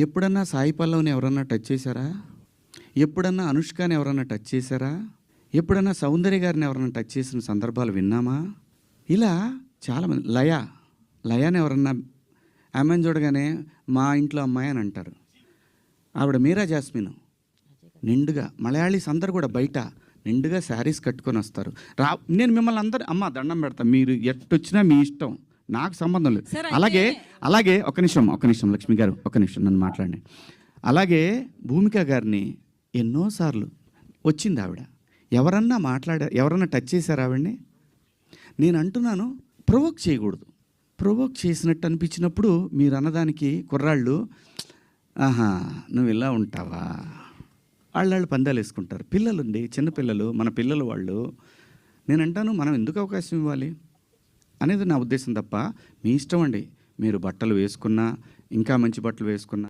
ఎప్పుడన్నా సాయి పల్లవిని ఎవరన్నా టచ్ చేశారా? ఎప్పుడన్నా అనుష్కని ఎవరన్నా టచ్ చేశారా? ఎప్పుడన్నా సౌందర్య గారిని ఎవరన్నా టచ్ చేసిన సందర్భాలు విన్నామా? ఇలా చాలామంది లయాని ఎవరన్నా ఆమెను చూడగానే మా ఇంట్లో అమ్మాయి అని అంటారు. ఆవిడ మీరా జాస్మిన్ నిండుగా మలయాళీస్ అందరు కూడా బయట నిండుగా శారీస్ కట్టుకొని వస్తారు. నేను మిమ్మల్ని అందరు అమ్మ దండం పెడతా, మీరు ఎట్టొచ్చినా మీ ఇష్టం, నాకు సంబంధం లేదు. అలాగే ఒక నిమిషం లక్ష్మి గారు, ఒక నిమిషం నన్ను మాట్లాడండి. అలాగే భూమిక గారిని ఎన్నోసార్లు వచ్చింది ఆవిడ. ఎవరన్నా టచ్ చేశారు ఆవిడ్ని? నేను అంటున్నాను, ప్రొవోక్ చేయకూడదు. ప్రొవోక్ చేసినట్టు అనిపించినప్పుడు మీరు అన్నదానికి కుర్రాళ్ళు ఆహా నువ్వు ఇలా ఉంటావా, వాళ్ళు పందాలు వేసుకుంటారు. పిల్లలుండి చిన్నపిల్లలు, మన పిల్లలు వాళ్ళు. నేను అంటాను, మనం ఎందుకు అవకాశం ఇవ్వాలి అనేది నా ఉద్దేశం తప్ప మీ ఇష్టం అండి. మీరు బట్టలు వేసుకున్నా, ఇంకా మంచి బట్టలు వేసుకున్నా